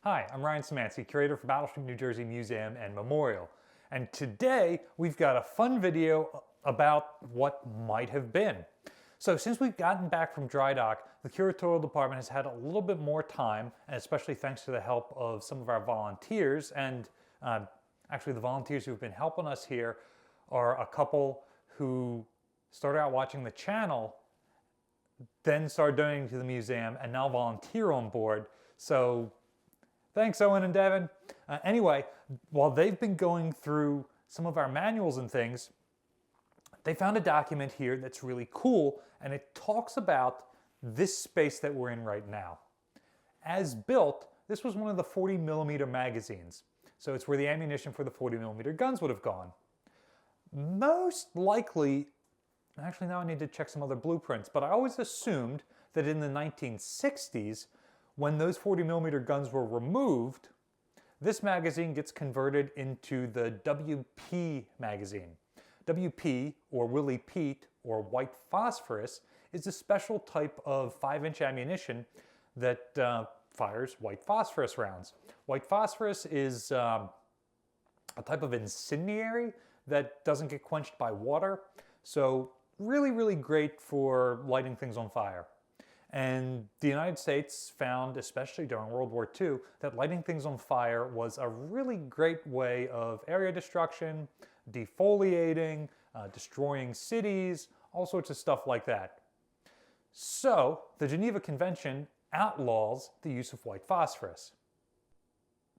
Hi, I'm Ryan Szymanski, curator for Battleship New Jersey Museum and Memorial. And today we've got a fun video about what might have been. So since we've gotten back from dry dock, the curatorial department has had a little bit more time, and especially thanks to the help of some of our volunteers, and actually the volunteers who've been helping us here are a couple who started out watching the channel, then started donating to the museum, and now volunteer on board. So thanks, Owen and Devin. Anyway, while they've been going through some of our manuals and things, they found a document here that's really cool, and it talks about this space that we're in right now. As built, this was one of the 40mm magazines. So it's where the ammunition for the 40mm guns would have gone. Most likely, actually now I need to check some other blueprints, but I always assumed that in the 1960s, when those 40mm guns were removed, this magazine gets converted into the WP magazine. WP, or Willie Pete, or white phosphorus, is a special type of 5-inch ammunition that fires white phosphorus rounds. White phosphorus is a type of incendiary that doesn't get quenched by water, so really, really great for lighting things on fire. And the United States found, especially during World War II, that lighting things on fire was a really great way of area destruction, defoliating, destroying cities, all sorts of stuff like that. So the Geneva Convention outlaws the use of white phosphorus.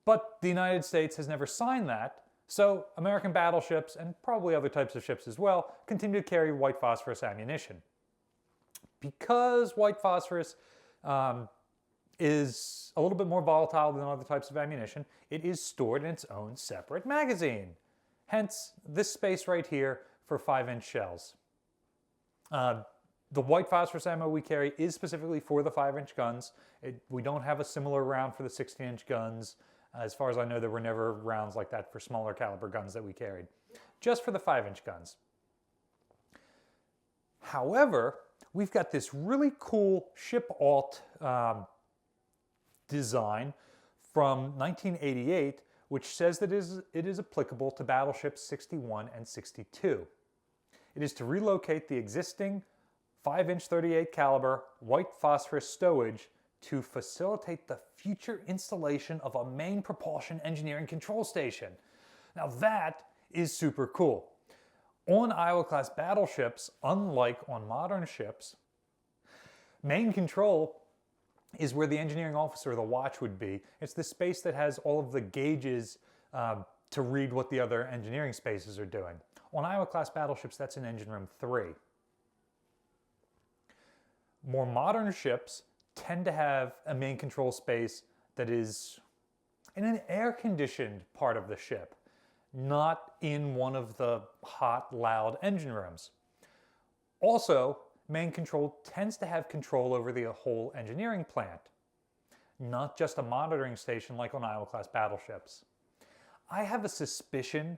But the United States has never signed that, so American battleships, and probably other types of ships as well, continue to carry white phosphorus ammunition. Because white phosphorus is a little bit more volatile than other types of ammunition, it is stored in its own separate magazine. Hence, this space right here for 5-inch shells. The white phosphorus ammo we carry is specifically for the 5-inch guns. We don't have a similar round for the 16-inch guns. As far as I know, there were never rounds like that for smaller caliber guns that we carried. Just for the 5-inch guns. However, we've got this really cool ship alt design from 1988, which says that it is applicable to battleships 61 and 62. It is to relocate the existing 5-inch 38 caliber white phosphorus stowage to facilitate the future installation of a main propulsion engineering control station. Now that is super cool. On Iowa-class battleships, unlike on modern ships, main control is where the engineering officer or the watch would be. It's the space that has all of the gauges to read what the other engineering spaces are doing. On Iowa-class battleships, that's in Engine Room 3. More modern ships tend to have a main control space that is in an air-conditioned part of the ship, not in one of the hot, loud engine rooms. Also, main control tends to have control over the whole engineering plant, not just a monitoring station like on Iowa-class battleships. I have a suspicion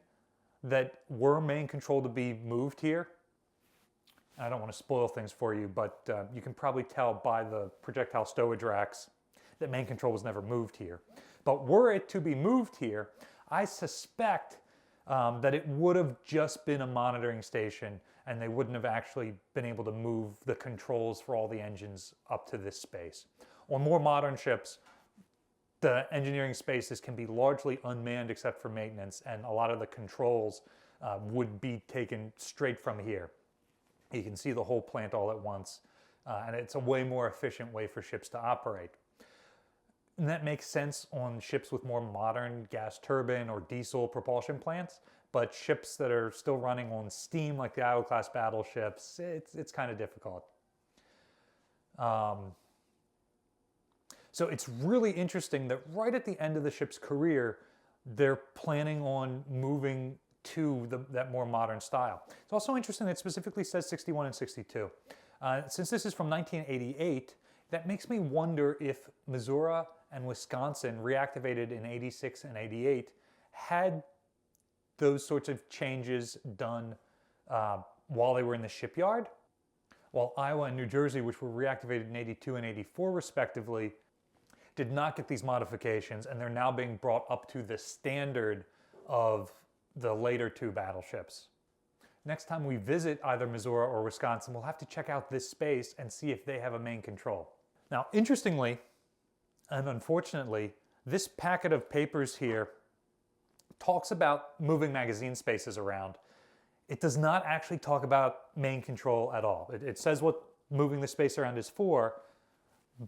that were main control to be moved here, I don't want to spoil things for you, but you can probably tell by the projectile stowage racks that main control was never moved here. But were it to be moved here, I suspect that it would have just been a monitoring station and they wouldn't have actually been able to move the controls for all the engines up to this space. On more modern ships, the engineering spaces can be largely unmanned except for maintenance, and a lot of the controls would be taken straight from here. You can see the whole plant all at once, and it's a way more efficient way for ships to operate. And that makes sense on ships with more modern gas turbine or diesel propulsion plants, but ships that are still running on steam like the Iowa-class battleships, it's kind of difficult. So it's really interesting that right at the end of the ship's career, they're planning on moving to that more modern style. It's also interesting that it specifically says 61 and 62. Since this is from 1988, that makes me wonder if Missouri and Wisconsin, reactivated in 86 and 88, had those sorts of changes done while they were in the shipyard, while Iowa and New Jersey, which were reactivated in 82 and 84 respectively, did not get these modifications, and they're now being brought up to the standard of the later two battleships. Next time we visit either Missouri or Wisconsin, we'll have to check out this space and see if they have a main control. Now, interestingly, and unfortunately, this packet of papers here talks about moving magazine spaces around. It does not actually talk about main control at all. It says what moving the space around is for,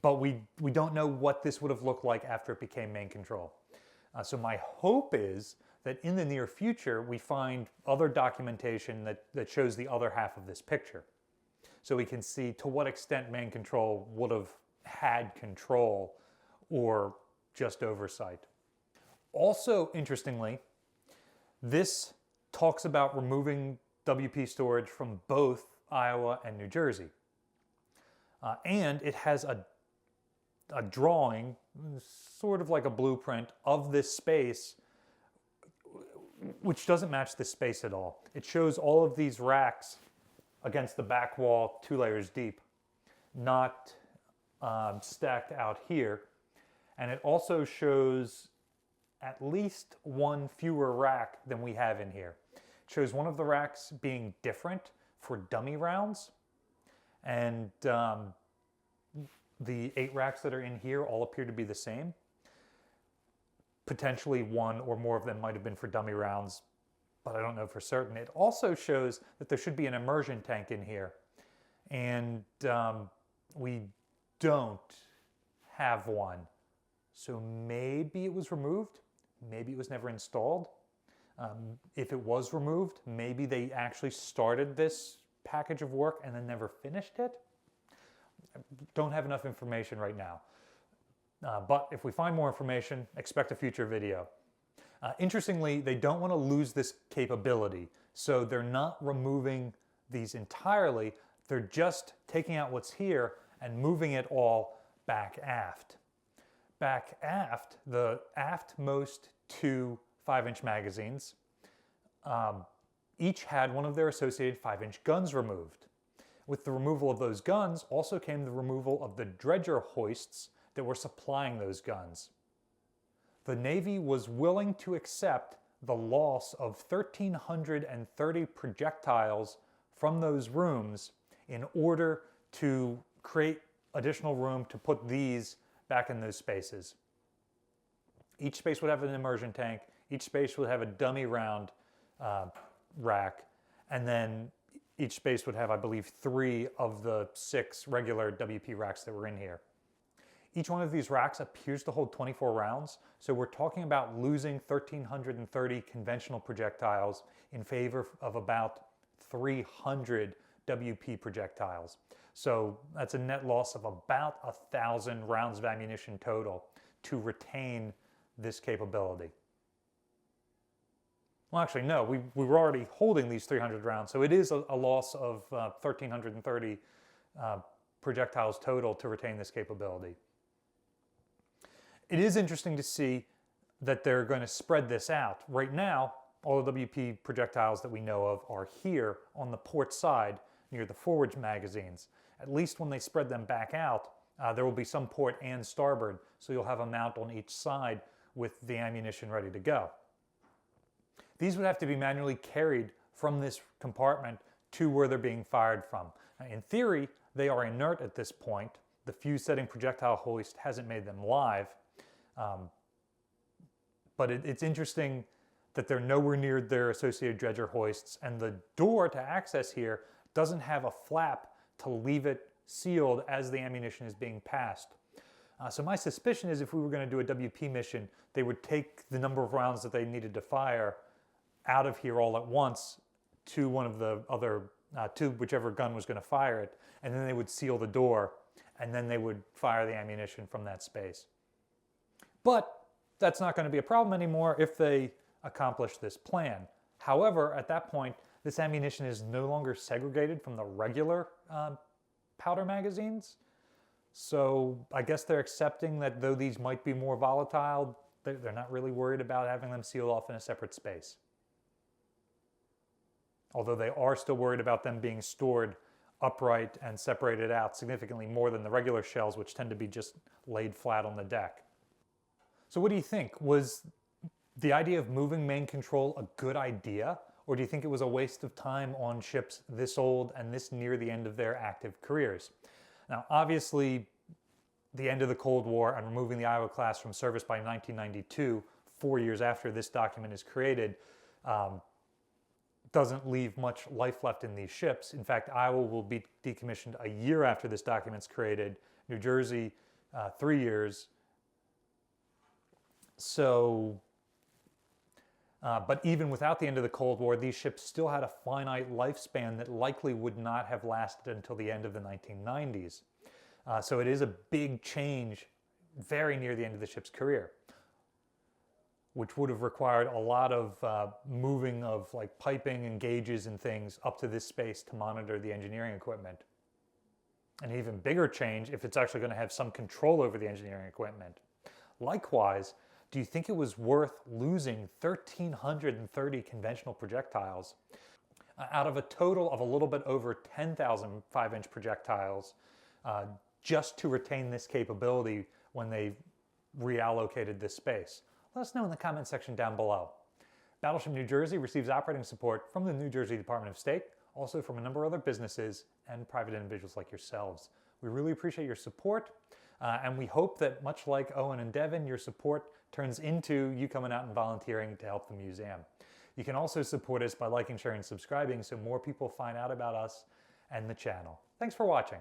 but we don't know what this would have looked like after it became main control. So my hope is that in the near future, we find other documentation that shows the other half of this picture. So we can see to what extent main control would have had control or just oversight. Also, interestingly, this talks about removing WP storage from both Iowa and New Jersey. And it has a drawing, sort of like a blueprint, of this space, which doesn't match this space at all. It shows all of these racks against the back wall 2 layers deep, not stacked out here. And it also shows at least one fewer rack than we have in here. It shows one of the racks being different for dummy rounds, and the 8 racks that are in here all appear to be the same. Potentially one or more of them might have been for dummy rounds, but I don't know for certain. It also shows that there should be an immersion tank in here, and we don't have one. So maybe it was removed, maybe it was never installed. If it was removed, maybe they actually started this package of work and then never finished it. Don't have enough information right now. But if we find more information, expect a future video. Interestingly, they don't want to lose this capability, so they're not removing these entirely. They're just taking out what's here and moving it all back aft. Back aft, the aftmost 2 5-inch magazines each had one of their associated 5-inch guns removed. With the removal of those guns also came the removal of the dredger hoists that were supplying those guns. The Navy was willing to accept the loss of 1,330 projectiles from those rooms in order to create additional room to put these back in those spaces. Each space would have an immersion tank, each space would have a dummy round rack, and then each space would have, I believe, 3 of the 6 regular WP racks that were in here. Each one of these racks appears to hold 24 rounds, so we're talking about losing 1,330 conventional projectiles in favor of about 300 WP projectiles. So that's a net loss of about 1,000 rounds of ammunition total to retain this capability. Well, actually, no, we were already holding these 300 rounds, so it is a loss of 1,330 projectiles total to retain this capability. It is interesting to see that they're going to spread this out. Right now, all the WP projectiles that we know of are here on the port side near the forward magazines. At least when they spread them back out, there will be some port and starboard, so you'll have a mount on each side with the ammunition ready to go. These would have to be manually carried from this compartment to where they're being fired from. Now, in theory, they are inert at this point. The fuse setting projectile hoist hasn't made them live. But it's interesting that they're nowhere near their associated dredger hoists, and the door to access here doesn't have a flap to leave it sealed as the ammunition is being passed. So my suspicion is if we were going to do a WP mission, they would take the number of rounds that they needed to fire out of here all at once to one of the other, to whichever gun was going to fire it, and then they would seal the door, and then they would fire the ammunition from that space. But that's not going to be a problem anymore if they accomplish this plan. However, at that point, this ammunition is no longer segregated from the regular powder magazines. So I guess they're accepting that though these might be more volatile, they're not really worried about having them sealed off in a separate space. Although they are still worried about them being stored upright and separated out significantly more than the regular shells, which tend to be just laid flat on the deck. So what do you think? Was the idea of moving main control a good idea? Or do you think it was a waste of time on ships this old and this near the end of their active careers? Now, obviously, the end of the Cold War and removing the Iowa class from service by 1992, 4 years after this document is created, doesn't leave much life left in these ships. In fact, Iowa will be decommissioned a year after this document's created, New Jersey 3 years. So, but even without the end of the Cold War, these ships still had a finite lifespan that likely would not have lasted until the end of the 1990s. So it is a big change very near the end of the ship's career, which would have required a lot of moving of like piping and gauges and things up to this space to monitor the engineering equipment. An even bigger change if it's actually going to have some control over the engineering equipment. Likewise, do you think it was worth losing 1,330 conventional projectiles out of a total of a little bit over 10,000 5-inch projectiles just to retain this capability when they reallocated this space? Let us know in the comment section down below. Battleship New Jersey receives operating support from the New Jersey Department of State, also from a number of other businesses and private individuals like yourselves. We really appreciate your support, and we hope that much like Owen and Devin, your support turns into you coming out and volunteering to help the museum. You can also support us by liking, sharing, and subscribing so more people find out about us and the channel. Thanks for watching.